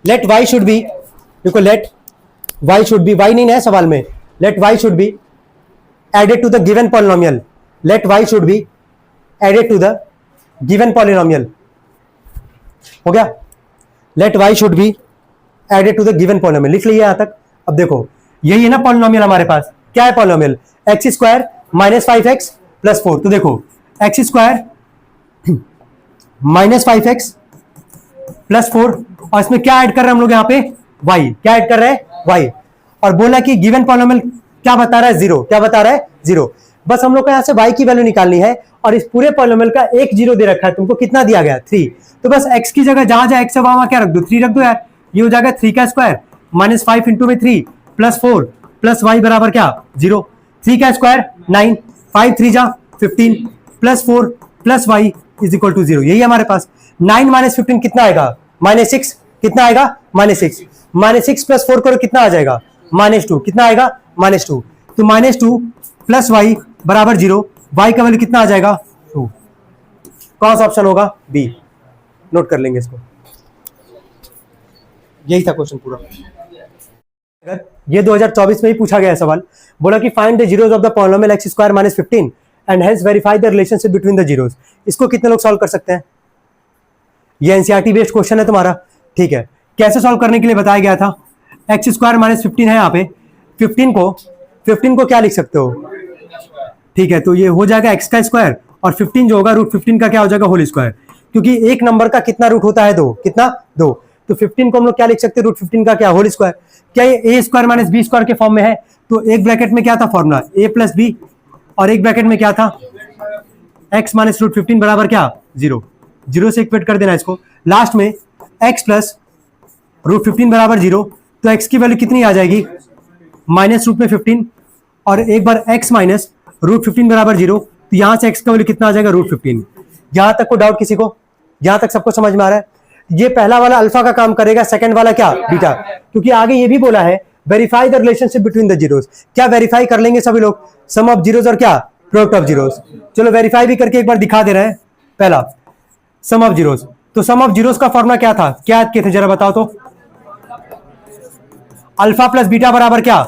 Late y should be, देखो let y should be, y नहीं है सवाल में, let y should be added to the given polynomial, let y should be added to the given polynomial, हो गया, let y should be added to the given polynomial, लिख लिया यहां तक। अब देखो यही है ना पॉलिनोमियल हमारे पास, क्या है polynomial, x square minus 5x plus 4, तो देखो x square minus 5x plus 4, और इसमें क्या ऐड कर रहे हैं हम लोग यहाँ पे, y, क्या ऐड कर रहे हैं y, और बोला कि गिवन पॉलिनोमियल क्या बता रहा है, जीरो, क्या बता रहा है, जीरो। बस हम लोग को यहाँ से y की वैल्यू निकालनी है, और इस पूरे पॉलिनोमियल का एक जीरो दे रखा है, तुमको कितना दिया गया, 3, तो बस x की जगह जहां जहां x है वहां क्या रख दो, 3 रख दो यार, ये हो जाएगा 3 का स्क्वायर माइनस 5 इंटू में 3 प्लस 4 प्लस y बराबर क्या, 0, 3 का स्क्वायर 9, 5 3 जा 15 plus 4 plus y is equal to 0, यही हमारे पास। 9 माइनस 15 कितना आएगा, माइनस 6, कितना आएगा, माइनस 6, माइनस 6 प्लस 4 करो कितना आ जाएगा, माइनस 2, कितना आएगा, माइनस 2, तो माइनस 2 प्लस y बराबर 0, y का वैल्यू कितना आ जाएगा, 2, कौन सा ऑप्शन होगा, बी, नोट कर लेंगे इसको, यही था क्वेश्चन पूरा। ये 2024 में ही पूछा गया सवाल, बोला कि find the zeros of the polynomial x square minus 15 and hence verify the relationship between the zeros. इसको कितने लोग सॉल्व कर सकते हैं, ये एनसीईआरटी बेस्ड क्वेश्चन है तुम्हारा, ठीक है। कैसे सॉल्व करने के लिए बताया गया था, एक्स स्क्वायर माइनस 15 है यहाँ पे, 15 को क्या लिख सकते हो, ठीक है, तो ये हो जाएगा एक्स का स्क्वायर, और 15 जो होगा रूट 15 का क्या हो जाएगा, होल स्क्वायर, क्योंकि एक नंबर का कितना रूट होता है, 2, कितना, 2, तो 15 को हम लोग क्या लिख सकते हैं, रूट 15 का क्या, होल स्क्वायर। क्या ये a square minus b square के फॉर्म में है, तो एक ब्रैकेट में क्या था फॉर्मूला, ए प्लस बी, और एक ब्रैकेट में क्या था, एक्स माइनस रूट 15 बराबर क्या, 0, 0 से इक्वेट कर देना इसको, लास्ट में एक्स प्लस रूट 15 बराबर 0, तो एक्स की वैल्यू कितनी आ जाएगी, माइनस रूट में 15, और एक बार एक्स माइनस रूट 15 बराबर 0, तो यहां से एक्स का वैल्यू कितना आ जाएगा, रूट 15। यहां तक को डाउट किसी को, यहां तक सबको समझ में आ रहा है। ये पहला वाला अल्फा का काम करेगा, सेकंड वाला क्या, बीटा, क्योंकि आगे ये भी बोला है verify the relationship between the zeros, क्या वेरीफाई कर लेंगे सभी लोग, सम ऑफ जीरोस और क्या, प्रोडक्ट ऑफ जीरोस। चलो वेरीफाई भी करके एक बार दिखा दे रहे हैं। पहला सम ऑफ जीरोस, तो सम ऑफ जीरोस का फॉर्मूला क्या था, क्या याद किए थे जरा बताओ तो, अल्फा प्लस बीटा बराबर क्या,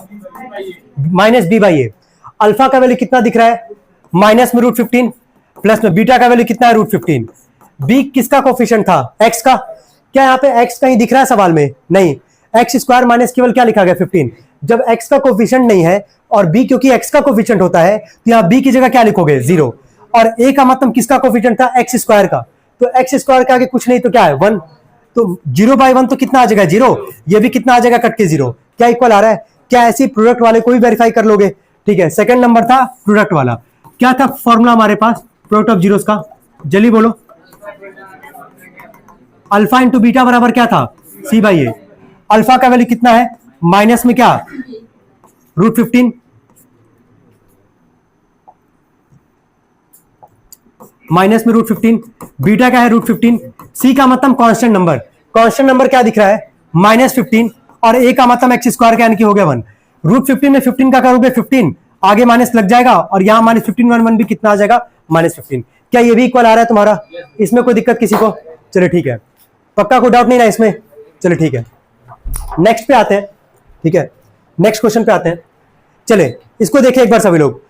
minus b by A. Alpha का वैल्यू कितना दिख रहा है, माइनस में रूट 15, प्लस में बीटा का वैल्यू कितना है, रूट 15। बी किसका कोफिशिएंट था, एक्स का, क्या यहाँ पे एक्स कहीं दिख रहा है सवाल में, नहीं, एक्स स्क्वायर माइनस केवल क्या लिखा गया, 15। जब एक्स का कोफिशिएंट नहीं है और बी क्योंकि एक्स का कोफिशिएंट होता है, तो यहाँ बी की जगह क्या लिखोगे, 0, और ए का मतलब किसका कोफिशिएंट था, एक्स स्क्वायर का, तो एक्स स्क्वायर के आगे कुछ नहीं तो क्या है, 1, तो 0/1 तो कितना आ जाएगा, 0, ये भी कितना आ जाएगा, कट के 0, क्या इक्वल आ रहा है, क्या ऐसी प्रोडक्ट वाले को भी वेरीफाई कर लोगे, ठीक है। सेकंड नंबर था प्रोडक्ट वाला, क्या था फॉर्मूला हमारे पास प्रोडक्ट ऑफ जीरोस का, जल्दी बोलो, अल्फा इंटू बीटा बराबर क्या था, सी बाई ए। अल्फा का वैल्यू कितना है, माइनस में क्या, रूट 15, माइनस में रूट 15, बीटा क्या है, रूट 15, सी का मतलब कांस्टेंट नंबर, कांस्टेंट नंबर क्या दिख रहा है, माइनस 15, और ए का मतलब एक्स स्क्वायर का यानी कि हो गया 1, रूट 15 में 15 का करोगे 15, आगे माइनस लग जाएगा, और यहां माइनस 15 1 भी कितना आ जाएगा, माइनस 15। क्या ये भी इक्वल आ रहा है तुम्हारा, इसमें कोई दिक्कत किसी को, चलो ठीक है, पक्का कोई डाउट नहीं ना इसमें, चलो ठीक है, नेक्स्ट पे आते हैं, ठीक है, नेक्स्ट क्वेश्चन पे आते हैं। चले इसको देखिए एक बार सभी लोग,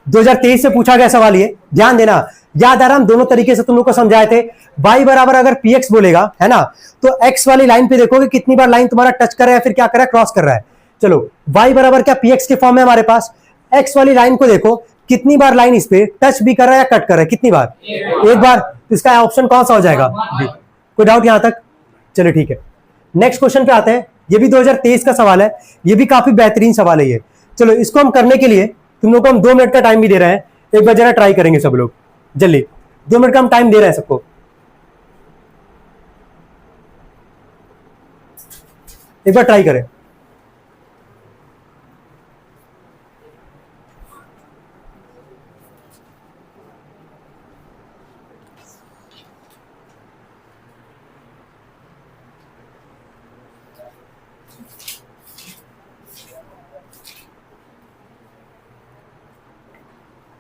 2023 से पूछा गया सवाल, ये ध्यान देना, याद आ रहा, हम दोनों तरीके से तुम लोग को समझाए थे। y बराबर अगर px बोलेगा, है ना, तो x वाली लाइन पे देखोगे कितनी बार लाइन तुम्हारा टच कर रहा है, फिर क्या कर रहा है, क्रॉस कर रहा है। चलो y बराबर क्या px के फॉर्म में हमारे पास, x वाली लाइन को देखो कितनी बार लाइन इस पे टच भी कर रहा है या कट कर रहा है, कितनी बार, एक बार, तो इसका ऑप्शन कौन सा हो जाएगा, कोई डाउट यहां तक, चलो ठीक है। नेक्स्ट क्वेश्चन पे आते हैं, ये भी 2023 का सवाल है, ये भी काफी बेहतरीन सवाल है ये। चलो इसको हम करने के लिए तुम लोग को हम 2 मिनट का टाइम भी दे रहे हैं, एक बार जरा ट्राई करेंगे सब लोग, जल्दी 2 मिनट का हम टाइम दे रहे हैं सबको, एक बार ट्राई करें।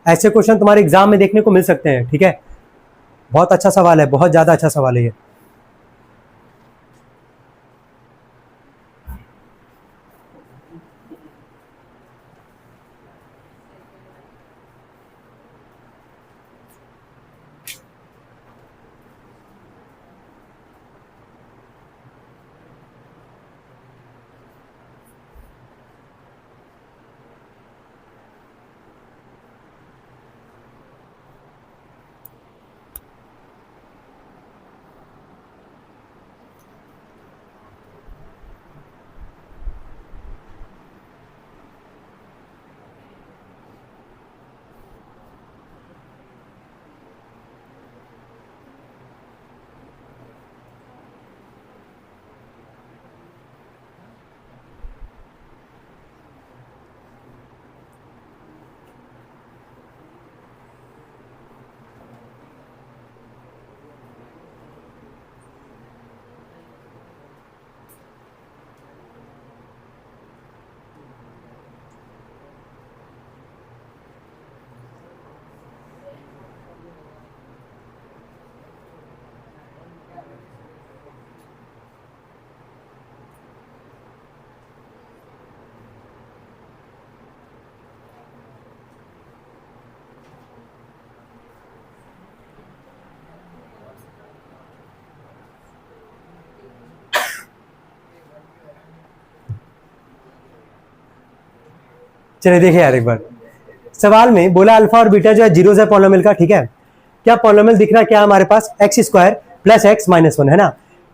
ऐसे क्वेश्चन तुम्हारे एग्जाम में देखने को मिल सकते हैं, ठीक है, बहुत अच्छा सवाल है, बहुत ज़्यादा अच्छा सवाल है ये। चलिए देखिए यार एक बार, सवाल में बोला अल्फा और बीटा जो है जीरोस है पॉलिनोमियल का, ठीक है। क्या पॉलिनोमियल दिख रहा है क्या हमारे पास, X square plus X minus one, है ना।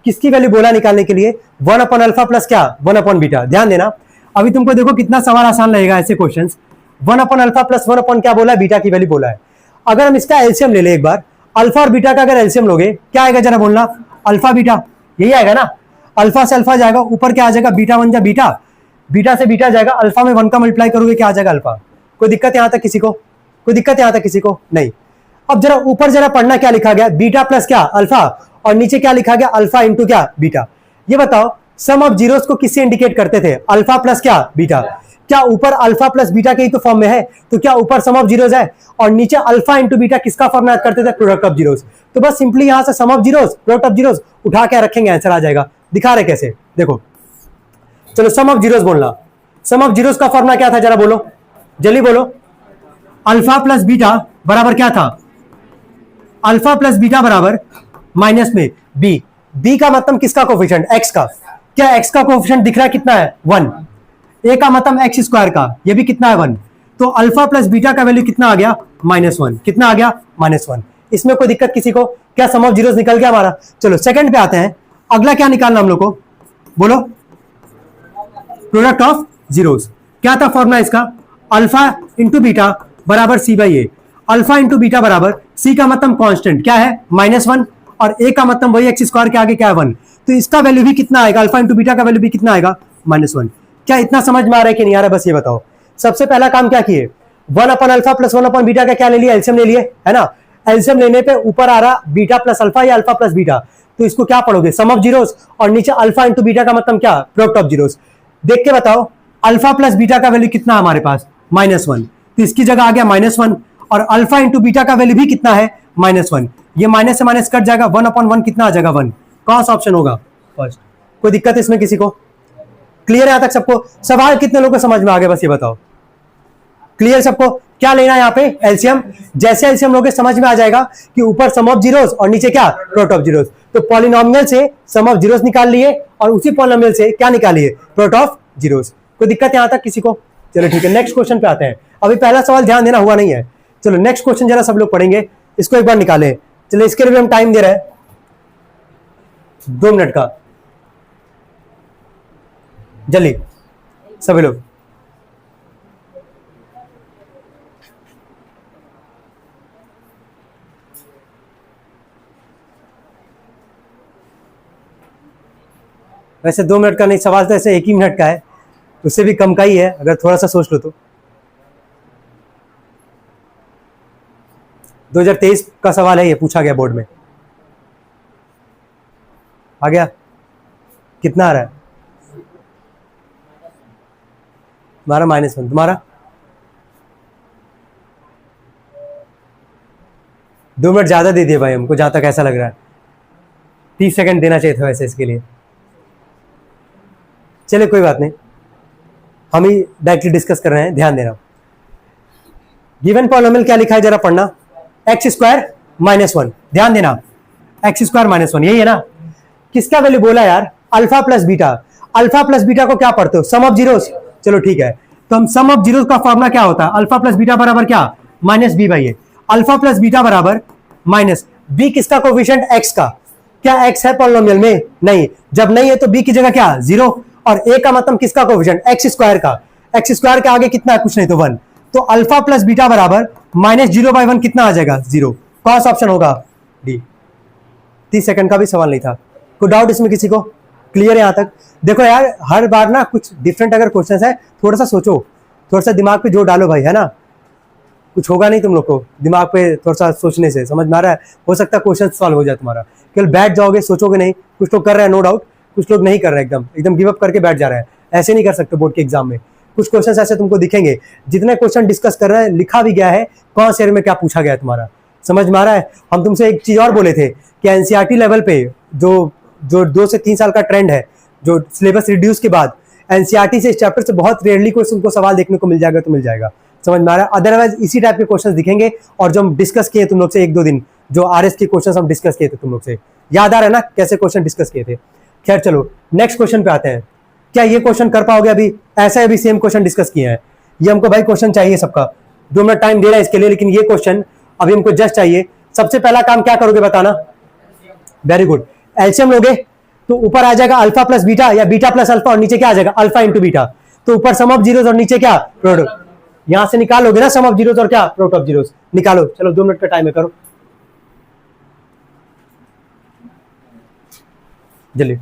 किसकी वैल्यू बोला निकालने के लिए, वन अपॉन अल्फा प्लस क्या, वन अपॉन बीटा। ध्यान देना, अभी तुमको देखो कितना सवाल आसान लगेगा ऐसे questions. One upon alpha plus one upon क्या बोला है, बीटा की वैल्यू बोला है। अगर हम इसका एलसीएम ले ले एक बार, अल्फा और बीटा का अगर एलसीएम लोगे क्या आएगा जरा बोलना, अल्फा बीटा, यही आएगा ना। अल्फा से अल्फा जाएगा, ऊपर क्या आ जाएगा, बीटा वन जा बीटा, बीटा से बीटा जाएगा, अल्फा में वन का मल्टीप्लाई करोगे क्या आ जाएगा अल्फा। कोई दिक्कत यहां तक किसी को, कोई दिक्कत यहां तक किसी को नहीं। अब जरा ऊपर जरा पढ़ना क्या लिखा गया, बीटा प्लस क्या अल्फा, और नीचे क्या लिखा गया, अल्फा इंटू क्या बीटा। ये बताओ सम ऑफ जीरोस को किससे इंडिकेट करते थे, अल्फा प्लस क्या बीटा। क्या ऊपर अल्फा प्लस बीटा के ही तो फॉर्म में है, तो क्या ऊपर सम ऑफ जीरोस है और नीचे अल्फा इंटू बीटा किसका फॉर्म याद करते थे, प्रोडक्ट ऑफ जीरोस। तो बस सिंपली यहां से sum of zeros product of zeros उठा के रखेंगे, आंसर आ जाएगा। दिखा रहे कैसे, देखो चलो सम ऑफ जीरोस बोलना, सम ऑफ जीरोस का फॉर्मूला क्या था जरा बोलो, जल्दी बोलो। अल्फा प्लस बीटा बराबर क्या था, अल्फा प्लस बीटा बराबर माइनस में बी, बी का मतलब किसका कोफिशिएंट, एक्स का। क्या एक्स का कोफिशिएंट दिख रहा है कितना है, वन। ए का मतलब एक्स स्क्वायर का, ये भी कितना है वन। तो अल्फा प्लस बीटा का वैल्यू कितना आ गया, माइनस वन। कितना आ गया, माइनस वन। इसमें कोई दिक्कत किसी को, क्या सम ऑफ जीरोस निकल गया हमारा। चलो सेकंड पे आते हैं, अगला क्या निकालना हम लोग को, बोलो। प्रोडक्ट ऑफ जीरोस, क्या था फॉर्मूला इसका, अल्फा इंटू बीटा बराबर C by A. Alpha into beta बराबर सी का मतलब कांस्टेंट क्या है, माइनस वन, और ए का मतलब वही एक्स स्क्वायर के आगे क्या है, वन। तो इसका वैल्यू भी कितना आएगा, अल्फा इंटू बीटा का वैल्यू भी कितना आएगा, माइनस वन। क्या इतना समझ में आ रहा है कि नहीं आ रहा है, बस ये बताओ। सबसे पहला काम क्या किए, वन अपन अल्फा प्लस वन अपन बीटा का क्या ले लिया, एलसीएम ले लिए, है ना। एलसीएम लेने पे ऊपर आ रहा बीटा प्लस अल्फा या अल्फा प्लस बीटा, तो इसको क्या पढ़ोगे, सम ऑफ जीरोस, और नीचे अल्फा इंटू बीटा का मतलब क्या, प्रोडक्ट ऑफ जीरोस। देख के बताओ, अल्फा प्लस बीटा का वैल्यू कितना हमारे पास, माइनस वन, तो इसकी जगह आ गया माइनस वन, और अल्फा इंटू बीटा का वैल्यू भी कितना है, माइनस वन। ये माइनस से माइनस कट जाएगा, वन अपॉन वन कितना आ जाएगा, वन। कौन सा ऑप्शन होगा फर्स्ट, कोई दिक्कत है इसमें किसी को, क्लियर है यहां तक सबको, सवाल कितने लोगों को समझ में आ गया, बस ये बताओ। क्लियर सबको, क्या लेना है यहाँ पे, एलसीएम। जैसे एलसीएम लोगे समझ में आ जाएगा कि ऊपर सम ऑफ जीरोस और नीचे क्या, प्रोडक्ट ऑफ जीरोस। तो पॉलिनोमियल से सम ऑफ जीरोस निकाल लिए और उसी पॉलिनोमियल से क्या निकालिए, प्रोडक्ट ऑफ जीरोस। कोई दिक्कत यहां तक किसी को, चलो ठीक है नेक्स्ट क्वेश्चन पे आते हैं। अभी पहला सवाल ध्यान देना हुआ नहीं है, चलो नेक्स्ट क्वेश्चन जरा सब लोग पढ़ेंगे, इसको एक बार निकालें। चलो इसके लिए भी हम टाइम दे रहे हैं 2 मिनट का, जल्दी सभी लोग। वैसे 2 मिनट का नहीं, सवाल तो ऐसे 1 ही मिनट का है, उससे भी कम का ही है, अगर थोड़ा सा सोच लो तो। 2023 का सवाल है, ये पूछा गया बोर्ड में। आ गया, कितना आ रहा है तुम्हारा, माइनस वन। तुम्हारा 2 मिनट ज़्यादा दे दिए भाई हमको, जहाँ तक ऐसा लग रहा है। 30 सेकंड देना चाहिए था वैसे इसके लिए। चलिए कोई बात नहीं, हम ही डायरेक्टली डिस्कस कर रहे हैं, ध्यान देना। गिवन पॉलिनोमियल क्या लिखा है जरा पढ़ना, एक्स स्क्वायर माइनस 1, ध्यान देना, एक्स स्क्वायर माइनस 1, यही है ना। किसका वैल्यू बोला यार, alpha plus beta. Alpha plus beta को क्या पढ़ते हो, सम ऑफ जीरोस। चलो ठीक है, तो हम सम ऑफ जीरोस का फॉर्मूला क्या होता है, अल्फा प्लस बीटा बराबर क्या, minus b by A. Alpha plus beta बराबर माइनस बी, किसका कोफिशिएंट, एक्स का। क्या एक्स है पॉलिनोमियल में, नहीं, जब नहीं है तो बी की जगह क्या, 0, और ए का मतलब किसका कोफिशिएंट, एक्स स्क्वायर का। एक्स स्क्वायर के आगे कितना है, कुछ नहीं तो 1, तो अल्फा प्लस बीटा बराबर माइनस 0/1 कितना आ जाएगा, 0। कौन सा ऑप्शन होगा, डी। 30 सेकंड का भी सवाल नहीं था, कोई डाउट इसमें किसी को, क्लियर है यहाँ तक। देखो यार, हर बार ना कुछ डिफरेंट अगर क्वेश्चन है, थोड़ा सा सोचो, थोड़ा सा दिमाग पे जोर डालो भाई, है ना। कुछ होगा नहीं तुम लोग को दिमाग पे थोड़ा सा सोचने से, समझ में आ रहा है। हो सकता है क्वेश्चन सॉल्व हो जाए तुम्हारा, केवल बैठ जाओगे सोचोगे नहीं। कुछ लोग कर रहे हैं नो डाउट, कुछ लोग नहीं कर रहे, एकदम गिव अप करके बैठ जा रहे हैं। ऐसे नहीं कर सकते बोर्ड के एग्जाम में। कुछ क्वेश्चन ऐसे तुमको दिखेंगे, जितने क्वेश्चन डिस्कस कर रहे हैं लिखा भी गया है कौन से एरिया में क्या पूछा गया है तुम्हारा, समझ में आ रहा है। हम तुमसे एक चीज और बोले थे कि एनसीईआरटी लेवल पे जो 2 से 3 साल का ट्रेंड है, जो सिलेबस रिड्यूस के बाद एनसीईआरटी से इस चैप्टर से बहुत रेयरली क्वेश्चन को सवाल देखने को मिल जाएगा, तो मिल जाएगा, समझ में आ रहा है। अदरवाइज इसी टाइप के क्वेश्चन दिखेंगे, और जो हम डिस्कस किए तुम लोग से 1-2 दिन, जो आरएस के क्वेश्चन हम डिस्कस किए थे तुम लोग से, याद आ रहा है ना कैसे क्वेश्चन डिस्कस किए थे। खैर चलो नेक्स्ट क्वेश्चन पे आते हैं। क्या ये क्वेश्चन कर पाओगे अभी, ऐसा अभी सेम क्वेश्चन डिस्कस किए हैं। ये हमको भाई क्वेश्चन चाहिए सबका, 2 मिनट टाइम दे रहा है इसके लिए, लेकिन ये क्वेश्चन अभी हमको जस्ट चाहिए। सबसे पहला काम क्या करोगे बताना, वेरी गुड, एलसीएम लोगे तो ऊपर आ जाएगा अल्फा प्लस बीटा या बीटा प्लस अल्फा, और नीचे क्या आ जाएगा, अल्फा इंटू बीटा। तो ऊपर सम ऑफ जीरोस और नीचे क्या, प्रोडक्ट। यहां से निकालोगे ना सम ऑफ जीरोस और क्या, प्रोडक्ट ऑफ जीरोस, निकालो। चलो 2 मिनट का टाइम है, करो जल्दी।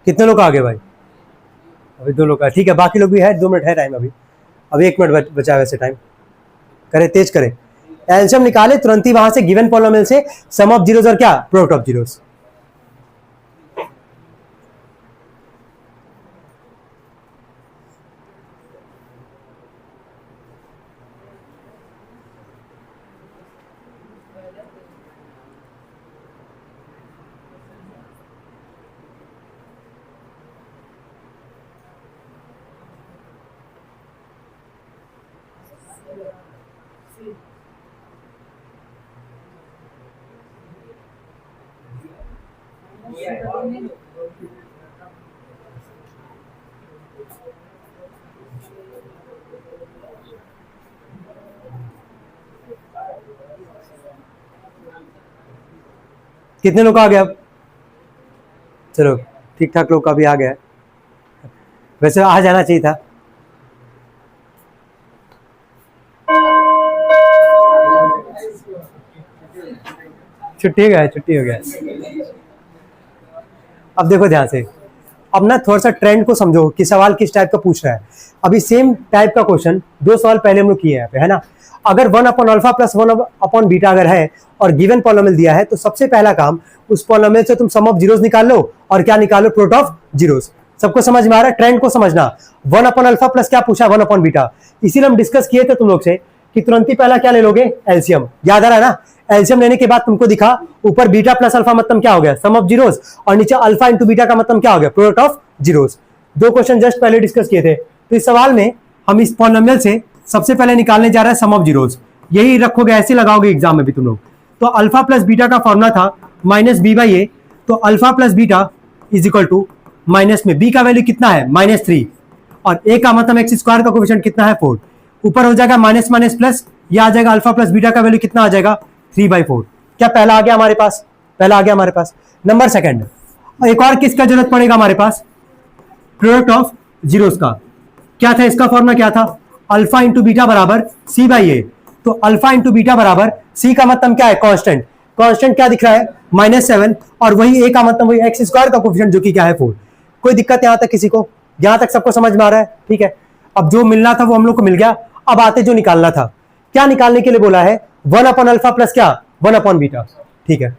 कितने लोग आ गए भाई, अभी 2 लोग का, ठीक है, बाकी लोग भी है, 2 मिनट है टाइम अभी 1 मिनट बचा है वैसे टाइम। करे तेज करे, एलसीएम निकाले तुरंत ही वहां से गिवन पॉलिनोमियल से सम ऑफ जीरोस और क्या, प्रोडक्ट ऑफ जीरोस। कितने लोग आ गए अब, चलो ठीक ठाक लोग का भी आ गया, वैसे आ जाना चाहिए था। छुट्टी हो गया। अब देखो ध्यान से, अब ना थोड़ा सा ट्रेंड को समझो कि सवाल किस टाइप का पूछ रहा है। अभी सेम टाइप का क्वेश्चन 2 सवाल पहले हम लोग किए यहाँ पे, है ना। अगर 1 upon alpha plus 1 upon beta अगर है और गिवन पॉलिनोमियल दिया है, तो सबसे पहला काम उस पॉलिनोमियल से तुम सम ऑफ जीरोस निकाल लो और क्या निकालो, प्रोडक्ट ऑफ जीरोस। सबको समझ में आ रहा है, ट्रेंड को समझना। 1 अपॉन अल्फा प्लस क्या पूछा, 1 अपॉन बीटा। इसीलिए हम डिस्कस किए थे तुम लोग से कि तुरंत ही पहला क्या ले लोगे, एलसीएम। याद आ रहा है ना, एलसीएम लेने के बाद तुमको दिखा ऊपर बीटा प्लस अल्फा मतलब क्या हो गया, सम ऑफ जीरोस, और नीचे अल्फा इंटू बीटा का मतलब क्या हो गया, product of zeros. 2 question just पहले डिस्कस किए थे। तो इस सवाल में हम इस पॉलिनोमियल से सबसे पहले निकालने जा रहे हैं सम ऑफ जीरोस। यही रखोगे, ऐसे लगाओगे एग्जाम में भी तुम लोग। तो अल्फा प्लस बीटा का फॉर्मूला था माइनस बी बाई ए, तो alpha plus beta is equal to minus में बी का वैल्यू कितना है, -3, और ए का मतलब एक्स स्क्वायर का कोएफिशिएंट कितना है, 4। ऊपर हो जाएगा माइनस माइनस प्लस, ये आ जाएगा अल्फा प्लस बीटा का वैल्यू कितना आ जाएगा, 3/4। क्या पहला आ गया हमारे पास, पहला आ गया हमारे पास। नंबर सेकंड, एक और किसका जरूरत पड़ेगा हमारे पास, प्रोडक्ट ऑफ जीरोस का। क्या था इसका फॉर्मूला, क्या था, अल्फा इंटू बीटा बराबर सी बाई ए। तो अल्फा इंटू बीटा बराबर सी का मतलब क्या है, कांस्टेंट। कांस्टेंट क्या दिख रहा है, -7, और वही ए का मतलब वही एक्स स्क्वायर का कोफिशिएंट जो कि क्या है 4। कोई दिक्कत यहां तक किसी को, यहां तक सबको समझ में आ रहा है? ठीक है, अब जो मिलना था वो हम लोग को मिल गया। अब आते जो निकालना था, क्या निकालने के लिए बोला है, 1 अपॉन अल्फा प्लस क्या, 1 अपॉन बीटा। ठीक है,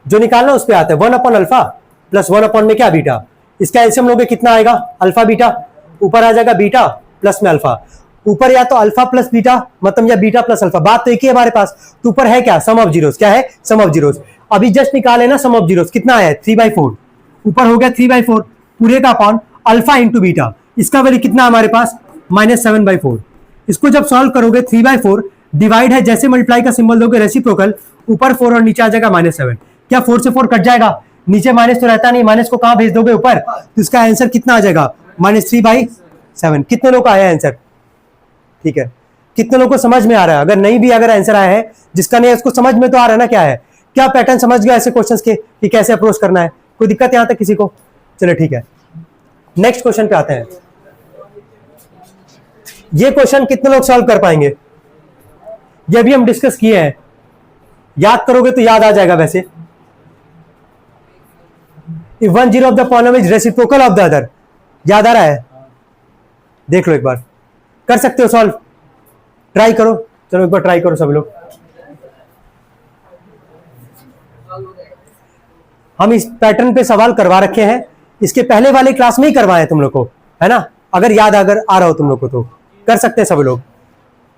जो निकालना उस पे आता है 1 अपॉन अल्फा प्लस 1 अपॉन में क्या, बीटा। इसका एलसीएम लोगे कितना आएगा, अल्फा बीटा, ऊपर आ जाएगा बीटा प्लस में अल्फा। ऊपर या तो अल्फा प्लस बीटा मतलब या बीटा प्लस अल्फा, बात तो एक ही है हमारे पास। तो ऊपर है क्या, सम ऑफ जीरोस। क्या है, सम ऑफ जीरोस। अभी जस्ट निकाले ना सम ऑफ जीरोस, कितना आया, 3/4। ऊपर हो गया 3/4 पूरे का अपॉन अल्फा इंटू बीटा। इसका वैल्यू कितना हमारे पास, -7/4। इसको जब सॉल्व करोगे 3/4 डिवाइड है, जैसे मल्टीप्लाई का सिंबल दोगे रेसिप्रोकल, ऊपर 4 और नीचे आ जाएगा -7। क्या 4 से 4 कट जाएगा, नीचे माइनस तो रहता नहीं, माइनस को कहां भेज दोगे, ऊपर। तो इसका आंसर कितना आ जाएगा, -3/7। कितने लोग का आया आंसर, ठीक है, कितने लोगों को समझ में आ रहा है? अगर नहीं भी अगर आंसर आया है, जिसका नहीं है उसको समझ में तो आ रहा है ना क्या है, क्या पैटर्न समझ गया ऐसे क्वेश्चंस के कि कैसे अप्रोच करना है? कोई दिक्कत यहां तक किसी को? चलो ठीक है, नेक्स्ट क्वेश्चन पे आते हैं। ये क्वेश्चन कितने लोग सॉल्व कर पाएंगे, ये भी हम डिस्कस किए हैं, याद करोगे तो याद आ जाएगा। वैसे if one zero of the polynomial is reciprocal of the other, याद आ रहा है? देख लो एक बार, कर सकते हो सॉल्व, ट्राई करो। चलो एक बार ट्राई करो सब लोग। हम इस पैटर्न पे सवाल करवा रखे हैं, इसके पहले वाले क्लास में ही करवाए तुम लोग को, है ना? अगर याद अगर आ रहा हो तुम लोग को तो कर सकते हैं सब लोग।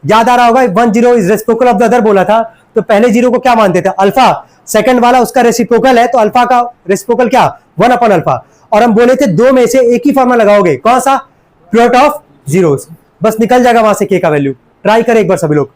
याद आ रहा होगा, 1 0 is reciprocal of the other बोला था, तो पहले जीरो को क्या मानते थे, अल्फा। सेकंड वाला उसका रेसिप्रोकल है, तो अल्फा का रेसिप्रोकल क्या, 1 अपॉन अल्फा। और हम बोले थे दो में से एक ही फॉर्मूला लगाओगे, कौन सा, प्लॉट ऑफ जीरोस, बस निकल जाएगा वहां से के का वैल्यू। ट्राई करें एक बार सभी लोग।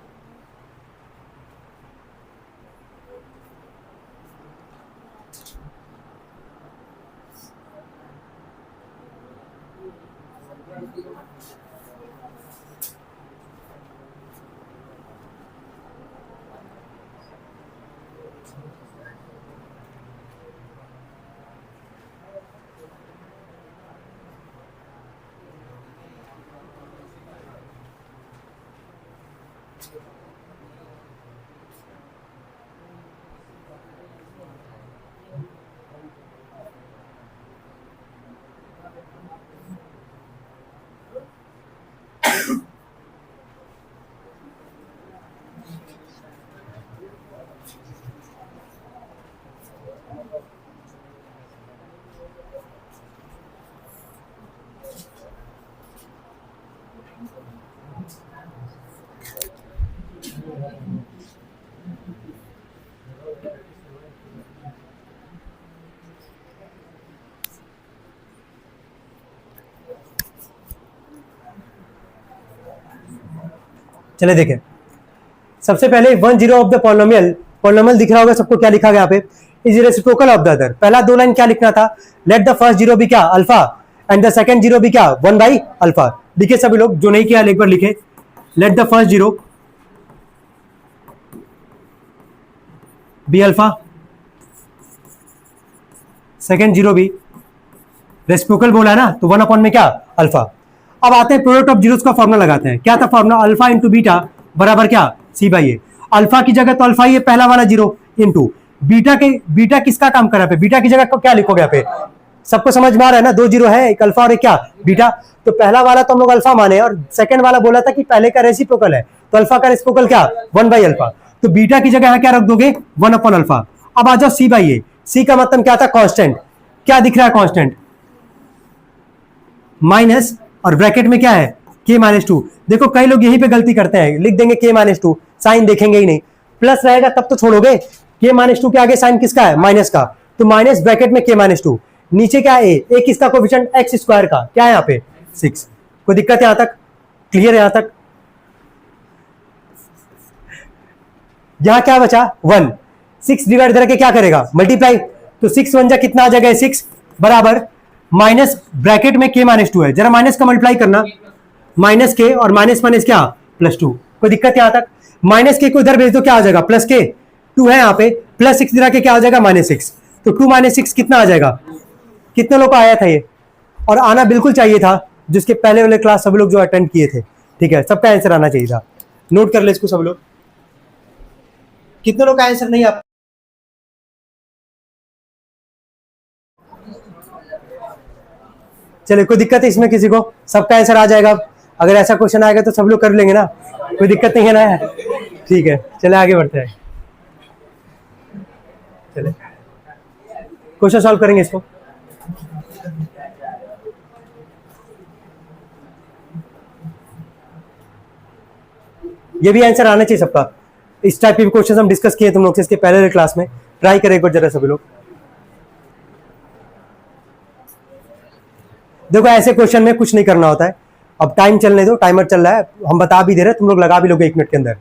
चले देखें, सबसे पहले 1 0 ऑफ द पॉलिनोमियल दिख रहा होगा सबको, क्या लिखा गया यहाँ पे, is reciprocal of the other. पहला दो लाइन क्या लिखना था, लेट द फर्स्ट जीरो भी क्या, alpha, and the second zero भी क्या, 1/अल्फा। लिखे सभी लोग, जो नहीं किया एक बार लिखे, let the first zero be alpha, second zero भी रेसिप्रोकल बोला है ना, तो 1 अपॉन में क्या, अल्फा। अब आते हैं प्रोडक्ट ऑफ जीरोस का फॉर्मूला लगाते हैं। क्या था फॉर्मूला, अल्फा इंटू बीटा बराबर क्या, c/a। अल्फा की जगह तो अल्फा ही है पहला वाला जीरो, इंटू बीटा किसका काम कर रहा है, बीटा की जगह क्या लिखोगे यहाँ पे, सबको समझ में आ रहा है ना, दो जीरो है, एक अल्फा और एक क्या, बीटा। तो पहला वाला तो हम लोग अल्फा माने, और सेकंड वाला बोला था कि पहले का रेसिप्रोकल है, तो अल्फा का रेसिप्रोकल क्या, 1/अल्फा। तो बीटा की जगह यहाँ क्या रख दोगे, 1 अपॉन अल्फा। अब आ जाओ c/a। c का मतलब क्या था, कांस्टेंट। क्या दिख रहा है कांस्टेंट, माइनस, और ब्रैकेट में क्या है, k-2। देखो कई लोग यहीं पे गलती करते हैं, लिख देंगे k-2, साइन देखेंगे ही नहीं, प्लस रहेगा तब तो छोड़ोगे। k-2 के आगे साइन किसका है, माइनस का, तो माइनस ब्रैकेट में k-2, नीचे क्या है, a किसका कोएफिशिएंट, x स्क्वायर का, क्या है यहाँ पे 6। कोई दिक्कत यहां तक, क्लियर है यहां तक? यहां क्या बचा, 1, 6 डिवाइड करके क्या करेगा, मल्टीप्लाई। तो 6 1 जा कितना आ जाएगा, 6 बराबर माइनस ब्रैकेट में k-2 है, जरा माइनस का मल्टीप्लाई करना, माइनस के और माइनस माइनस क्या, +2। कोई दिक्कत यहाँ तक? माइनस के को इधर भेज दो, क्या आ जाएगा? प्लस के, 2 है यहाँ पे, प्लस 6 गिरा के क्या आ जाएगा? -6। तो 2 - 6 कितना आ जाएगा? कितने लोग को आया था ये? और आना बिल्कुल चाहिए था, जिसके पहले वाले क्लास सब लोग जो अटेंड किए थे। ठीक है, सबका आंसर आना चाहिए था। नोट कर ले इसको सब लोग। कितने लोग का आंसर नहीं आ? चलिए, कोई दिक्कत है इसमें किसी को? सबका आंसर आ जाएगा। अगर ऐसा क्वेश्चन आएगा तो सब लोग कर लेंगे ना, कोई दिक्कत नहीं है ना? ठीक है, चले आगे बढ़ते हैं। चले क्वेश्चन सॉल्व करेंगे इसको। ये भी आंसर आना चाहिए सबका। इस टाइप के क्वेश्चन हम डिस्कस किए तुम लोग से इसके पहले क्लास में। ट्राई करें एक बार जरा सभी लोग। देखो, ऐसे क्वेश्चन में कुछ नहीं करना होता है। अब टाइम चलने दो, टाइमर चल रहा है, हम बता भी दे रहे हैं, तुम लोग लगा भी लोगे 1 मिनट के अंदर।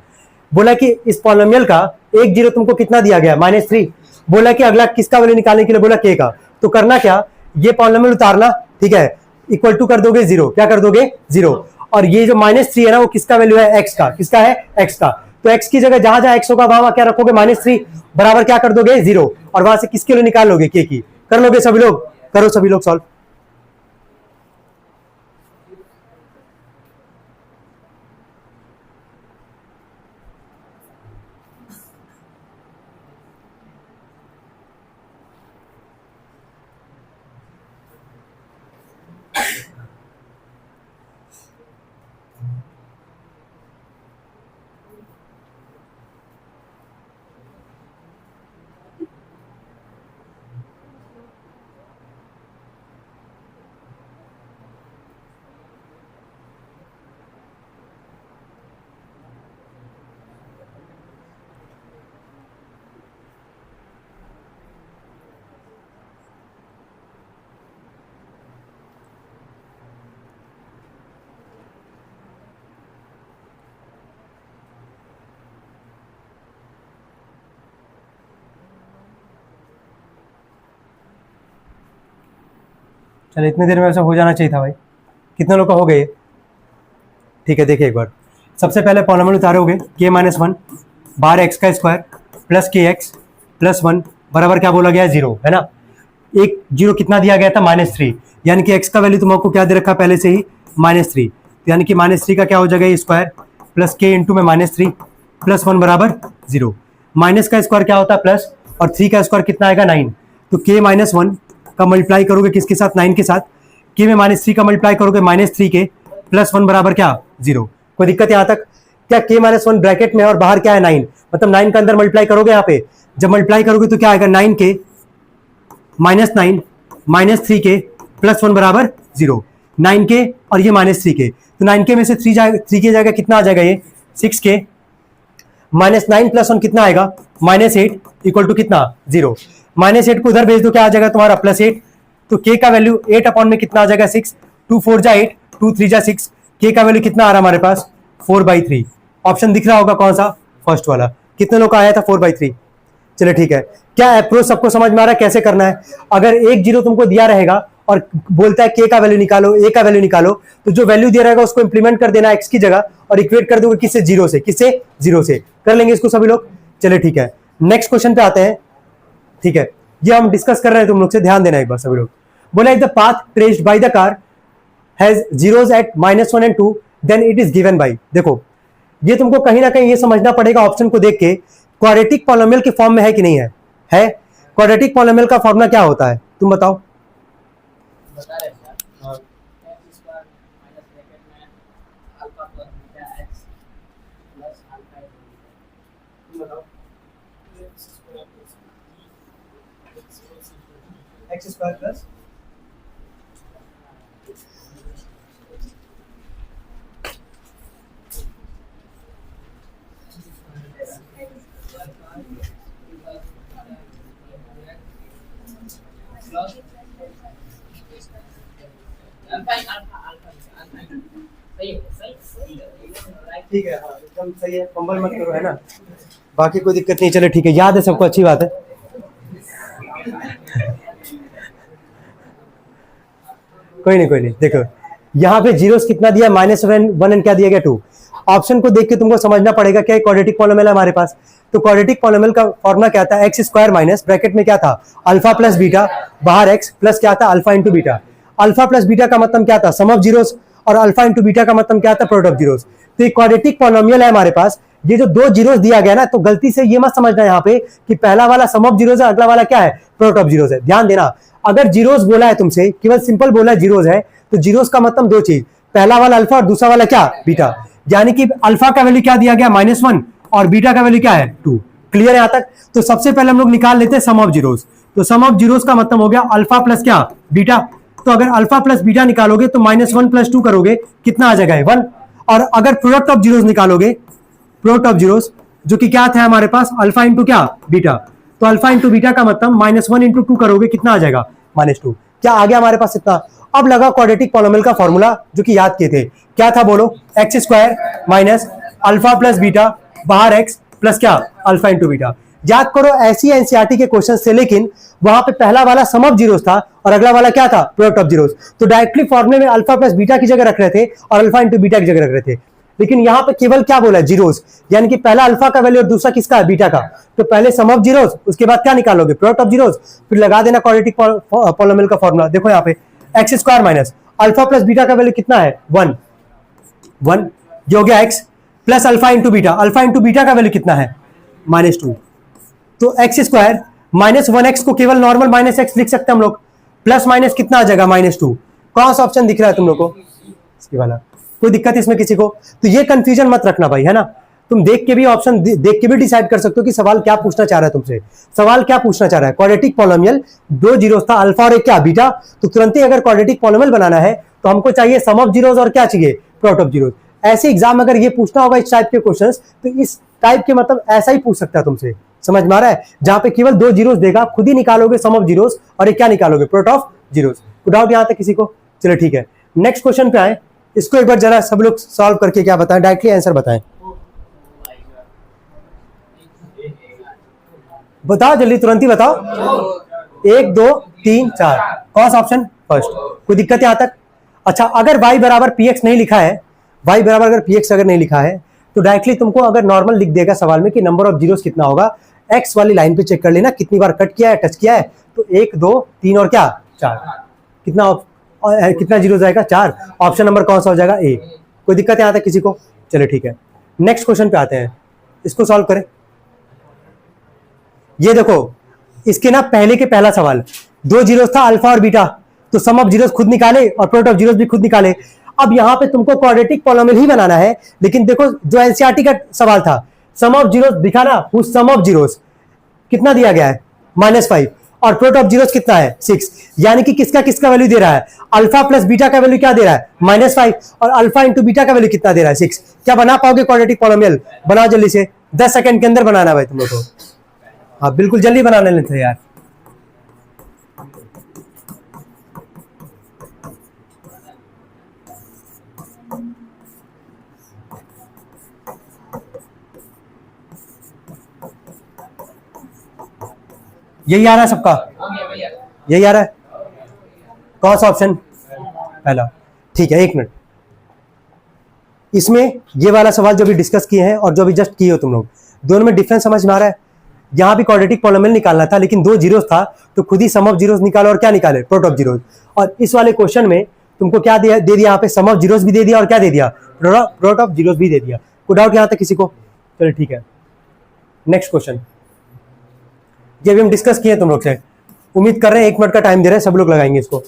बोला कि इस पॉलिनोमियल का एक जीरो तुमको कितना दिया गया? -3। बोला कि अगला किसका वैल्यू निकालने के लिए? बोला के का। तो करना क्या, ये पॉलिनोमियल उतारना, ठीक है, इक्वल टू कर दोगे 0। क्या कर दोगे? 0। और ये जो -3 है ना, वो किसका वैल्यू है? x का। किसका है? x का। तो x की जगह जहां जहां x होगा वहां क्या रखोगे? -3 बराबर क्या कर दोगे? 0। और वहां से किसके लिए निकाल लोगे? के की। कर लोगे सभी लोग? करो सभी लोग सॉल्व। चलो, इतनी देर में ऐसा हो जाना चाहिए था भाई। कितने लोग का हो गए? ठीक है, देखिए एक बार। सबसे पहले पॉलिनोमियल उतारोगे k-1 बार x का स्क्वायर प्लस kx प्लस 1 बराबर क्या बोला गया है? 0, है ना। एक जीरो कितना दिया गया था? -3। यानी कि x का वैल्यू तुमको क्या दे रखा पहले से ही? -3। यानी कि -3 का क्या हो जाएगा? स्क्वायर प्लस k इंटू में -3 प्लस 1 बराबर 0। माइनस का स्क्वायर क्या होता है? प्लस, और 3 का स्क्वायर कितना आएगा? 9। तो k-1 का मल्टीप्लाई करोगे किसके साथ? 9 के साथ। k में -3 का मल्टीप्लाई करोगे -3 के प्लस 1 बराबर क्या? 0। कोई दिक्कत यहाँ तक? क्या k-1 ब्रैकेट में और बाहर क्या है? 9। मतलब 9 का अंदर मल्टीप्लाई करोगे, यहाँ पे जब मल्टीप्लाई करोगे तो क्या आएगा? 9 के -9 -3 के प्लस 1 बराबर 0। 9 के और ये -3 के, तो 9 के में से 3 के जाएगा, कितना आ जाएगा? ये 6 के -9 प्लस 1 कितना आएगा? -8 इक्वल टू कितना? 0। -8 को उधर भेज दो, क्या आ जाएगा तुम्हारा? +8। तो k का वैल्यू 8 अपॉन में कितना आ जाएगा? 6। 2 4 जा 8, 2 3 जा 6। k का वैल्यू कितना आ रहा हमारे पास? 4/3। ऑप्शन दिख रहा होगा कौन सा? फर्स्ट वाला। कितने लोग का आया था? 4/3। चलिए ठीक है। क्या अप्रोच सबको समझ में आ रहा है कैसे करना है? अगर एक जीरो तुमको दिया रहेगा और बोलता है के का वैल्यू निकालो, ए का वैल्यू निकालो, तो जो वैल्यू दिया रहेगा उसको इंप्लीमेंट कर देना एक्स की जगह और इक्वेट कर दोगे किससे? 0 से। किससे? 0 से। कर लेंगे इसको सभी लोग? चलिए ठीक है, नेक्स्ट क्वेश्चन पे आते हैं। ठीक है, ये हम डिस्कस कर रहे हैं, तुम लोग से ध्यान देना एक बार सभी लोग। बोला if the path traced by the car has zeros at -1 and 2 then it is given by. देखो, ये तुमको कहीं ना कहीं ये समझना पड़ेगा ऑप्शन को देख के, क्वाड्रेटिक पॉलिनोमियल के फॉर्म में है कि नहीं है? है। क्वाड्रेटिक पॉलिनोमियल का फॉर्मूला क्या होता है? तुम बताओ। बता रहे हैं sir. x square minus bracket में alpha plus beta x plus alpha. तुम बताओ। एक्स स्क्वायर प्लस ठीक है, हाँ एकदम सही है, कंबल मत करो, है ना। बाकी कोई दिक्कत नहीं, चले ठीक है, याद है सबको, अच्छी बात है। कोई नहीं, देखो यहाँ पे जीरोस कितना दिया? -1 1 क्या दिया गया? 2। ऑप्शन को देख के तुमको समझना पड़ेगा क्या क्वाड्रेटिक पॉलिनोमियल है हमारे पास। तो क्वाड्रेटिक पॉलिनोमियल का फॉर्मूला क्या था, एक्स स्क्वायर माइनस ब्रैकेट में क्या था अल्फा प्लस बीटा, बाहर एक्स प्लस क्या था alpha into beta. Alpha plus beta का मतलब क्या था सम ऑफ जीरोस, और अल्फा इंटू बीटा का मतलब क्या था प्रोडक्ट ऑफ जीरोस। तो ये क्वाड्रेटिक पॉलिनोमियल है हमारे पास। ये जो दो जीरोस दिया गया ना, तो गलती से ये मत समझना यहाँ पे कि पहला वाला सम ऑफ जीरोस है, अगला वाला क्या है प्रोडक्ट ऑफ जीरोस है। ध्यान देना, अगर जीरोस बोला है तुमसे, केवल सिंपल बोला है जीरोस है, तो जीरोस का मतलब दो चीज, पहला वाला अल्फा और दूसरा वाला क्या बीटा। यानी कि अल्फा का वैल्यू क्या दिया गया -1 और बीटा का वैल्यू क्या है 2। क्लियर है यहां तक। तो सबसे पहले हम लोग निकाल लेते हैं सम ऑफ जीरोस। तो सम ऑफ जीरोस का मतलब हो गया अल्फा प्लस क्या बीटा। तो अगर अल्फा प्लस बीटा निकालोगे तो -1 + 2 करोगे कितना आ जाएगा 1। और अगर प्रोडक्ट ऑफ जीरोस निकालोगे, प्रोडक्ट ऑफ जीरोस जो कि क्या था हमारे पास अल्फा इंटू क्या बीटा, तो अल्फा इंटू बीटा का मतलब -1 × 2 करोगे कितना आ जाएगा -2। क्या आ गया हमारे पास इतना। अब लगा क्वाड्रेटिक पॉलिनोमियल का फॉर्मूला जो कि याद किए थे, क्या था बोलो, x square minus alpha plus beta, बाहर एक्स प्लस क्या अल्फा इंटू बीटा। याद करो ऐसी एनसीईआरटी के क्वेश्चन से, लेकिन वहां पे पहला वाला सम ऑफ जीरोस था और अगला वाला क्या था प्रोडक्ट ऑफ जीरोस। तो डायरेक्टली फॉर्मूले में अल्फा प्लस बीटा की जगह रख रहे थे और अल्फा इंटू बीटा की जगह रख रहे थे, लेकिन यहां पे केवल क्या बोला जीरोस, यानी कि पहला अल्फा का वैल्यू और दूसरा किसका है बीटा का। तो पहले सम ऑफ जीरोस, उसके बाद क्या निकालोगे प्रोडक्ट ऑफ जीरोस, फिर लगा देना क्वाड्रेटिक पॉलिनोमियल का फॉर्मूला। देखो यहाँ पे x square minus alpha plus beta का वैल्यू कितना है 1, ये हो गया x plus alpha into beta, alpha into beta का वैल्यू कितना है -2। तो एक्स स्क्वायर -1x को केवल नॉर्मल -x लिख सकते हैं हम लोग, प्लस माइनस कितना आ जाएगा -2। कौन सा ऑप्शन दिख रहा है तुम लोग को, इसके वाला। कोई दिक्कत इसमें किसी को, तो ये कंफ्यूजन मत रखना भाई, है ना। तुम देख के भी ऑप्शन देख के भी डिसाइड कर सकते हो कि सवाल क्या पूछना चाह रहा है तुमसे। सवाल क्या पूछना चाह रहा है, क्वाड्रेटिक पॉलिनोमियल दो जीरोस था अल्फा और एक क्या बीटा, तो तुरंत ही अगर क्वाड्रेटिक पॉलिनोमियल बनाना है तो हमको चाहिए सम ऑफ जीरोस और क्या चाहिए प्रोडक्ट ऑफ जीरोस। ऐसे एग्जाम अगर ये पूछना होगा इस टाइप के क्वेश्चंस, तो इस टाइप के मतलब ऐसा ही पूछ सकता है तुमसे, समझ में आ रहा है। जहां पे केवल दो जीरोस देगा, खुद ही निकालोगे सम ऑफ जीरोस और एक क्या निकालोगे प्रोडक्ट ऑफ जीरोस। डाउट यहां तक किसी को, चलो ठीक है नेक्स्ट क्वेश्चन पे आए। इसको एक बार जरा सब लोग सॉल्व करके क्या बताएं, डायरेक्टली आंसर बताएं, बताओ जल्दी तुरंत ही बताओ। 1 2 3 4 कौन सा ऑप्शन फर्स्ट, कोई दिक्कत यहां तक। अच्छा अगर y बराबर px नहीं लिखा है, y बराबर अगर px अगर नहीं लिखा है, तो डायरेक्टली तुमको अगर नॉर्मल लिख देगा सवाल में कि नंबर ऑफ जीरोस कितना होगा, x वाली लाइन पे चेक कर लेना कितनी बार कट किया है टच किया है, तो 1 2 3 और क्या 4, कितना जीरो जाएगा 4। ऑप्शन नंबर कौन सा हो जाएगा ए। कोई दिक्कत यहाँ तक किसी को, चलो ठीक है नेक्स्ट क्वेश्चन पे आते हैं, इसको सॉल्व करें। ये देखो इसके ना पहले के पहला सवाल, दो जीरोस था अल्फा और बीटा, तो सम ऑफ जीरोस खुद निकाले और प्रोडक्ट ऑफ जीरोस भी खुद निकाले। अब यहां पे तुमको क्वाड्रेटिक पॉलिनोमियल ही बनाना है, लेकिन देखो जो एनसीईआरटी का सवाल था सम ऑफ जीरोस दिखा ना, उस सम ऑफ जीरोस कितना दिया गया है -5 और प्रोडक्ट ऑफ जीरोस कितना है 6, यानी कि किसका किसका वैल्यू दे रहा है, अल्फा प्लस बीटा का वैल्यू क्या दे रहा है -5 और अल्फा इंटू बीटा का वैल्यू कितना दे रहा है 6। क्या बना पाओगे क्वाड्रेटिक पॉलिनोमियल, बनाओ जल्दी से, 10 सेकंड के अंदर बनाना है भाई तुम लोग को। हाँ बिल्कुल जल्दी बनाने लेते यार। यही आ रहा है सबका, यही आ रहा है, कौन सा ऑप्शन पहला, ठीक है एक मिनट। इसमें ये वाला सवाल जो भी डिस्कस किए हैं और जो भी जस्ट किए हो तुम लोग, दोनों में डिफरेंस समझ में आ रहा है। यहाँ भी क्वाड्रेटिक पॉलिनोमियल निकालना था, लेकिन दो जीरोस था तो खुद ही सम ऑफ जीरोस निकालो और क्या निकाले प्रोडक्ट ऑफ जीरोस। और इस वाले क्वेश्चन में तुमको क्या दे दिया यहाँ पे, सम ऑफ जीरोस भी दे दिया और क्या दे दिया प्रोडक्ट ऑफ जीरोस भी दे दिया। कोई डाउट यहाँ तक किसी को, चलो ठीक है नेक्स्ट क्वेश्चन। ये भी हम डिस्कस किए तुम लोग से, उम्मीद कर रहे हैं 1 मिनट का टाइम दे रहे हैं, सब लोग लगाएंगे इसको।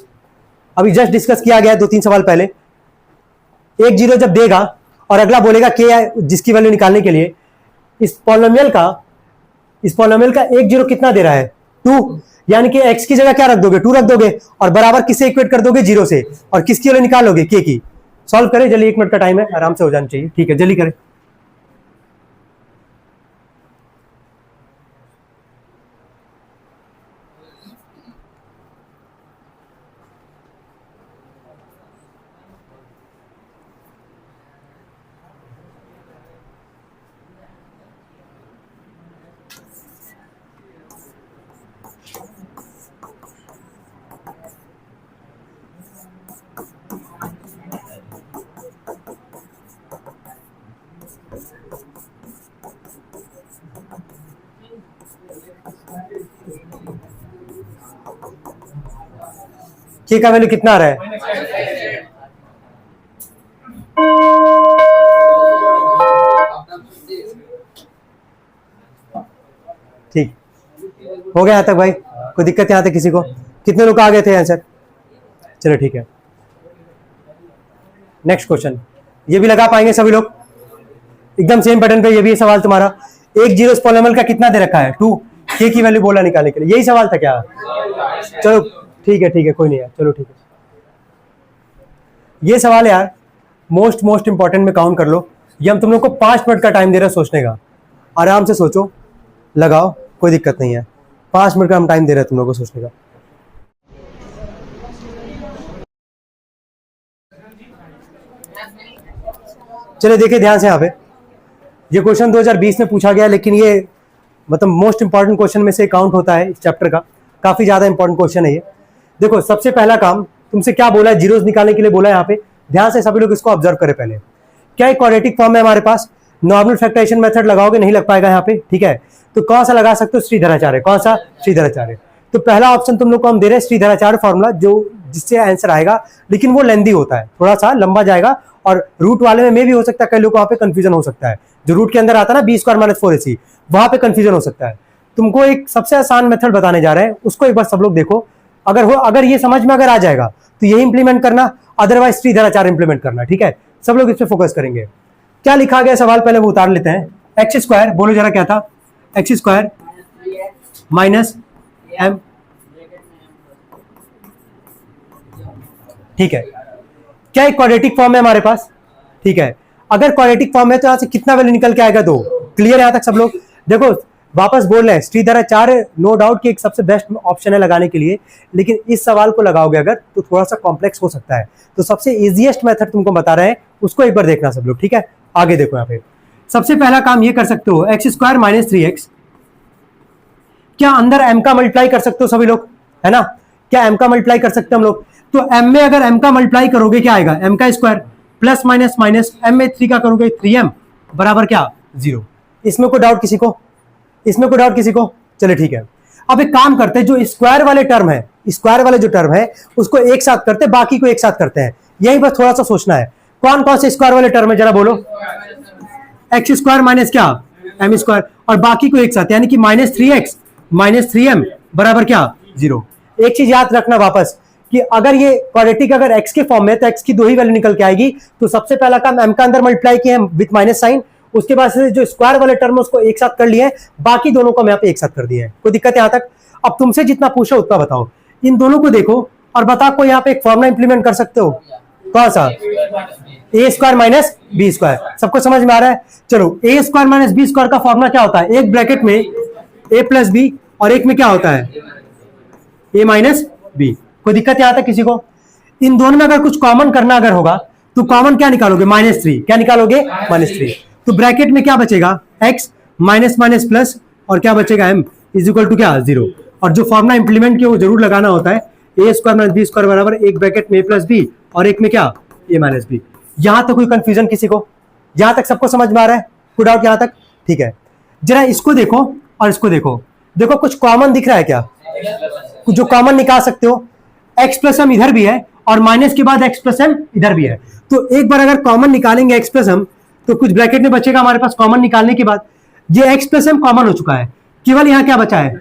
अभी जस्ट डिस्कस किया गया 2-3 सवाल पहले। एक जीरो जब देगा और अगला बोलेगा के जिसकी वैल्यू निकालने के लिए, इस पॉलिनोमियल का एक जीरो कितना दे रहा है 2, यानी कि x की जगह क्या रख दोगे 2 रख दोगे और बराबर किससे इक्वेट कर दोगे 0 से, और किसकी वैल्यू निकालोगे k की। सॉल्व करें जल्दी, 1 मिनट का टाइम है, आराम से हो जाना चाहिए, ठीक है जल्दी करें। के का वैल्यू कितना आ रहा है? ठीक, हो गया यहाँ तक भाई? कोई दिक्कत यहाँ तक किसी को? कितने लोग आ गए थे आंसर? चलो ठीक है, नेक्स्ट क्वेश्चन। ये भी लगा पाएंगे सभी लोग? एकदम सेम पैटर्न पे ये भी सवाल तुम्हारा। एक जीरो पॉलिनोमियल का कितना दे रखा है? 2। के की वैल्यू बोला निकालने के लिए, यही सवाल था क्या? चलो ठीक है कोई नहीं है, चलो ठीक है। ये सवाल यार मोस्ट इंपॉर्टेंट में काउंट कर लो। ये हम तुम लोग को 5 मिनट का टाइम दे रहे हैं सोचने का। आराम से सोचो, लगाओ, कोई दिक्कत नहीं है। 5 मिनट का हम टाइम दे रहे हैं तुम लोग को सोचने का। चलिए देखिए ध्यान से यहाँ पे। ये क्वेश्चन 2020 में पूछा गया, लेकिन ये मतलब मोस्ट इंपॉर्टेंट क्वेश्चन में से काउंट होता है इस चैप्टर का। काफी ज्यादा इंपॉर्टेंट क्वेश्चन है ये। देखो सबसे पहला काम तुमसे क्या बोला है, जीरोस निकालने के लिए बोला है यहाँ पे। ध्यान से सभी लोग इसको ऑब्जर्व करें पहले। क्या एक क्वाड्रेटिक फॉर्म है हमारे पास? नॉर्मल फैक्टराइजेशन मेथड लगाओगे नहीं लग पाएगा यहाँ पे, ठीक है। तो कौन सा लगा सकते हो? श्रीधराचार्य। कौन सा? श्रीधराचार्य। तो पहला ऑप्शन तुम लोग को हम दे रहे हैं श्रीधराचार्य फॉर्मूला, जो जिससे आंसर आएगा, लेकिन वो लेंदी होता है, थोड़ा सा लंबा जाएगा। और रूट वाले में भी हो सकता है, कई लोग वहां पे कंफ्यूजन हो सकता है। जो रूट के अंदर आता है ना b² - 4ac, वहां पे कंफ्यूजन हो सकता है। तुमको एक सबसे आसान मेथड बताने जा रहे हैं, उसको एक बार सब लोग देखो। अगर ये समझ में अगर आ जाएगा तो यही इंप्लीमेंट करना, अदरवाइज श्रीधराचार्य इंप्लीमेंट करना, ठीक है। सब लोग इस पे फोकस करेंगे। क्या लिखा गया सवाल पहले वो उतार लेते हैं। x², बोलो जरा क्या था? x² माइनस m, ठीक है। क्या एक क्वाड्रेटिक फॉर्म है हमारे पास? ठीक है। अगर क्वाड्रेटिक फॉर्म है तो यहां से कितना वैल्यू निकल के आएगा? 2। क्लियर है यहां तक सब लोग? देखो वापस बोल रहे हैं, श्रीधराचार्य नो डाउट कि एक सबसे बेस्ट ऑप्शन है लगाने के लिए, लेकिन इस सवाल को लगाओगे अगर तो थोड़ा सा कॉम्प्लेक्स हो सकता है। तो सबसे इजीएस्ट मेथड तुमको बता रहे हैं, उसको एक बार देखना सब लोग, ठीक है। आगे देखो यहाँ पे सबसे पहला काम ये कर सकते हो, x² - 3x। क्या अंदर m का मल्टीप्लाई कर सकते हो सभी लोग? है ना, क्या m का मल्टीप्लाई कर सकते हो हम लोग? तो m में अगर m का मल्टीप्लाई करोगे क्या आएगा? m का square plus minus minus m में 3 का करोगे 3m बराबर क्या? 0। इसमें कोई डाउट किसी को? इसमें कोई डाउट किसी को? चलिए ठीक है। अब एक काम करते हैं, जो स्क्वायर वाले टर्म है, स्क्वायर वाले जो टर्म है उसको एक साथ करते हैं, बाकी को एक साथ करते हैं। यही बस थोड़ा सा सोचना है। कौन कौन से स्क्वायर वाले टर्म है जरा बोलो? x² माइनस क्या? m², और बाकी को एक साथ, यानी कि -3x - 3m बराबर क्या? 0। एक चीज याद रखना वापस कि अगर ये क्वाड्रेटिक अगर x के फॉर्म में, तो x की 2 ही वैल्यू निकल के आएगी। तो सबसे पहला काम m का अंदर मल्टीप्लाई किया विथ माइनस साइन, उसके बाद से जो स्क्वायर वाले टर्म है उसको एक साथ कर लिए, बाकी दोनों को हम यहाँ पे एक साथ कर दिए। कोई दिक्कत यहाँ तक? अब तुमसे जितना पूछो उतना बताओ। इन दोनों को देखो और बताओ कोई यहाँ पे एक फॉर्मूला इंप्लीमेंट कर सकते हो? कौन सा? a² - b²। सबको समझ में आ रहा है? चलो a² - b² का फॉर्मूला क्या होता है? एक ब्रैकेट में a + b और एक में क्या होता है? a - b। कोई दिक्कत यहाँ तक किसी को? इन दोनों में अगर कुछ कॉमन करना अगर होगा तो कॉमन क्या निकालोगे? -3। क्या निकालोगे? -3। तो ब्रैकेट में क्या बचेगा? x माइनस माइनस प्लस और क्या बचेगा? m = क्या? 0। और जो फॉर्मूला इंप्लीमेंट किया वो जरूर लगाना होता है। a² - b² बराबर एक ब्रैकेट में a + b और एक में क्या? a - b। यहां तक कोई कंफ्यूजन किसी को? यहां तक सबको समझ में आ रहा है? कोई डाउट यहां तक? ठीक है। जरा इसको देखो और इसको देखो। देखो कुछ कॉमन दिख रहा है क्या? कुछ जो कॉमन निकाल सकते हो? x + m इधर भी है और माइनस के बाद x + m इधर भी है। तो एक बार अगर कॉमन निकालेंगे x + m तो कुछ ब्रैकेट में बचेगा हमारे पास कॉमन निकालने के बाद। ये x + m कॉमन हो चुका है, केवल यहाँ क्या बचा है?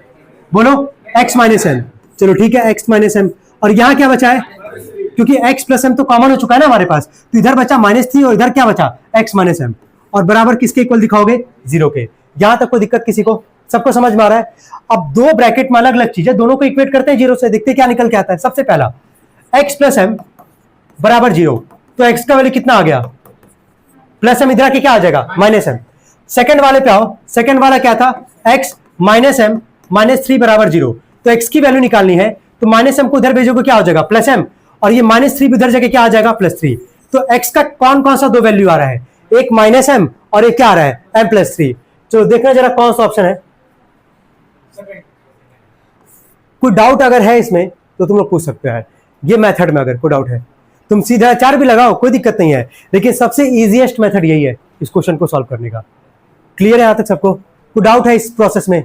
बोलो x - m। चलो ठीक है, x - m। और यहाँ क्या बचा है? क्योंकि x + m तो कॉमन हो चुका है ना हमारे पास, तो इधर बचा -3 और इधर क्या बचा? x - m। और बराबर किसके इक्वल दिखाओगे? 0 के। यहां तक कोई दिक्कत किसी को? सबको समझ में आ रहा है? अब दो ब्रैकेट में अलग अलग चीज है, दोनों को इक्वेट करते हैं 0 से, देखते क्या निकल के आता है। सबसे पहला x + m बराबर 0, तो x का वैल्यू कितना आ गया? +m इधर के क्या आ जाएगा? -m। सेकंड वाले पे आओ। सेकंड वाला क्या था? x - m -3 बराबर 0। तो x की वैल्यू निकालनी है तो -m को उधर भेजोगे क्या हो जाएगा? +m, और ये -3 भी उधर जगह क्या आ जाएगा? +3। तो x का कौन कौन सा दो वैल्यू आ रहा है? एक -m और एक क्या आ रहा है? m + 3। चलो देखना जरा कौन सा ऑप्शन है। कोई डाउट अगर है इसमें तो तुम लोग पूछ सकते हैं। ये मेथड में अगर कोई डाउट है तुम सीधा 4 भी लगाओ, कोई दिक्कत नहीं है, लेकिन सबसे इजीएस्ट मेथड यही है इस क्वेश्चन को सॉल्व करने का। क्लियर है यहां तक सबको? कोई डाउट है इस प्रोसेस में?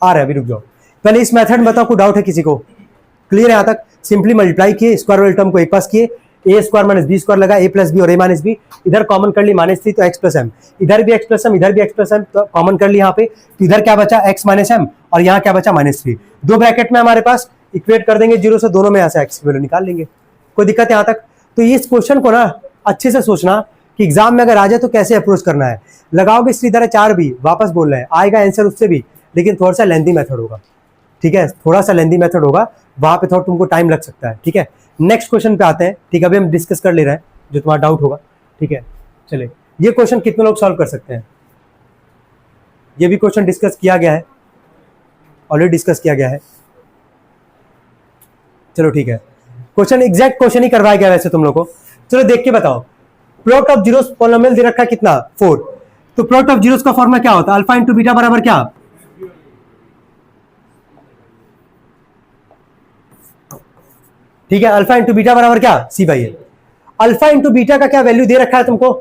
आ रहा है, अभी रुक जाओ, पहले इस मेथड में बताओ, कोई डाउट है किसी को? क्लियर है यहाँ तक? सिंपली मल्टीप्लाई किए, स्क्वायर वाले टर्म को एक पास किए, ए स्क्वायर माइनस बी स्क्वायर लगा, ए प्लस बी और ए माइनस बी, इधर कॉमन कर ली -3 तो एक्स प्लस एम, इधर भी एक्स प्लस एम, इधर भी एक्स प्लस एम, तो कॉमन कर ली यहाँ पे, तो इधर क्या बचा एक्स माइनस एम और यहाँ क्या बचा -3, दो ब्रैकेट में हमारे पास, इक्वेट कर देंगे 0 से, दोनों में यहाँ से एक्स की वैल्यू निकाल लेंगे। कोई दिक्कत है यहाँ तक? तो इस क्वेश्चन को ना अच्छे से सोचना कि एग्जाम में अगर आ जाए तो कैसे अप्रोच करना है। लगाओगे श्रीधर 4 भी, वापस बोल रहे हैं, आएगा आंसर उससे भी, लेकिन थोड़ा सा लेंथी मेथड होगा, ठीक है, थोड़ा सा लेंथी मेथड होगा, वहां पे थोड़ा तुमको टाइम लग सकता है, ठीक है। नेक्स्ट क्वेश्चन पे आते हैं, ठीक है, अभी हम डिस्कस कर ले रहे हैं जो तुम्हारा डाउट होगा, ठीक है। चले, ये क्वेश्चन कितने लोग सॉल्व कर सकते हैं? ये भी क्वेश्चन डिस्कस किया गया है, ऑलरेडी डिस्कस किया गया है, चलो ठीक है। क्वेश्चन एग्जैक्ट क्वेश्चन ही करवाया गया वैसे तुम लोग को, चलो देख के बताओ। प्लॉट ऑफ जीरोस पॉलिनोमियल दे रखा है कितना 4, तो प्लॉट ऑफ जीरोस का फॉर्मूला क्या होता है? अल्फा इंटू बीटा बराबर क्या? ठीक है, अल्फा इंटू बीटा बराबर क्या? C by A. Alpha into beta का क्या वैल्यू दे रखा है तुमको?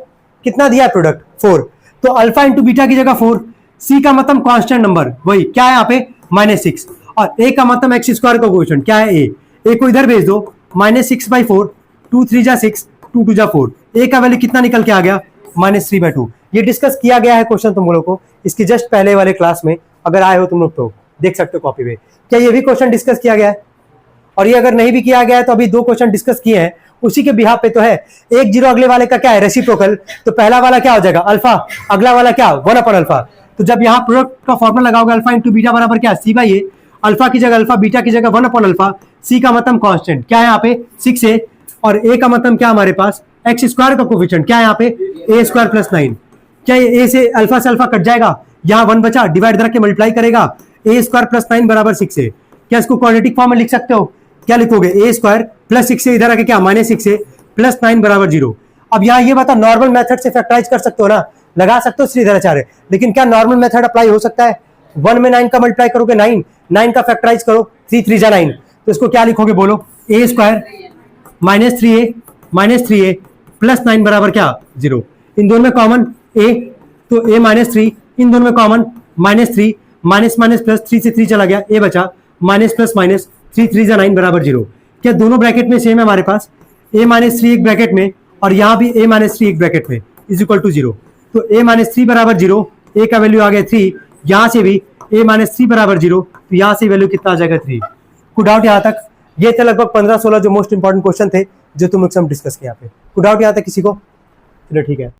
कितना दिया है प्रोडक्ट? 4, तो अल्फा इंटू बीटा की जगह 4, सी का मतलब कांस्टेंट नंबर वही क्या है यहाँ पे -6, और ए का मतलब एक्स स्क्वायर का कोएफिशिएंट क्या है? ए को इधर भेज दो, -6/4, 2 3 जा 6, 2 2 जा 4, ए का वैल्यू कितना निकल के आ गया? -3/2। ये डिस्कस किया गया है क्वेश्चन तुम लोगों को, इसकी जस्ट पहले वाले क्लास में, अगर आए हो तुम लोग तो देख सकते हो कॉपी में। क्या ये भी क्वेश्चन डिस्कस किया गया है? और ये अगर नहीं भी किया गया है तो अभी 2 क्वेश्चन डिस्कस किए हैं, उसी के बिहाफ पे तो है। 1 0 अगले वाले का क्या है? रेसिप्रोकल, तो पहला वाला क्या हो जाएगा? अल्फा, अगला वाला क्या? 1/अल्फा। तो जब यहाँ प्रोडक्ट का फॉर्मूला लगाओगे अल्फा इंटू बीटा बराबर क्या? सी बाई ए, अल्फा की जगह अल्फा, बीटा की जगह 1/अल्फा, सी का मतलब कांस्टेंट क्या है यहाँ पे 6 है, और ए का मतलब क्या हमारे पास? एक्स स्क्वायर का कोएफिशिएंट क्या है यहाँ पे? ए स्क्वायर प्लस 9। क्या ये ए से अल्फा कट जाएगा, यहाँ 1 बचा, डिवाइड करके मल्टीप्लाई करेगा, ए स्क्वायर प्लस 9 बराबर 6 है। क्या इसको क्वाड्रेटिक फॉर्म में लिख सकते हो? क्या लिखोगे? ए स्क्वायर प्लस 6 से इधर आके क्या -6 है, प्लस 9 बराबर 0। अब यहाँ ये बता, नॉर्मल मेथड से फैक्टराइज कर सकते हो ना, लगा सकते हो श्रीधराचार्य, लेकिन क्या नॉर्मल मेथड अप्लाई हो सकता है? 1 में 9 का मल्टीप्लाई करोगे 9, 9 का फैक्टराइज करो, 3 3 जा 9, तो इसको क्या लिखोगे बोलो? ए स्क्वायर -3a प्लस 9 बराबर क्या? 0। इन दोनों में कॉमन a, तो a -3, इन दोनों में कॉमन -3, माइनस माइनस प्लस, 3 से 3 चला गया, a बचा, माइनस प्लस माइनस, 3 3 जा 9 बराबर 0। क्या दोनों ब्रैकेट में सेम है हमारे पास? a -3 एक ब्रैकेट में और यहाँ भी a -3 एक ब्रैकेट में, इज इक्वल टू 0। तो a -3 बराबर 0, a का वैल्यू आ गया 3, यहाँ से भी a -3 बराबर 0, तो यहाँ से वैल्यू कितना आ जाएगा? 3। कोई डाउट यहाँ तक? ये थे लगभग 15-16 जो मोस्ट इंपॉर्टेंट क्वेश्चन थे जो तुम लोग से हम डिस्कस किए यहाँ पे। कोई डाउट यहाँ तक किसी को? चलो ठीक है।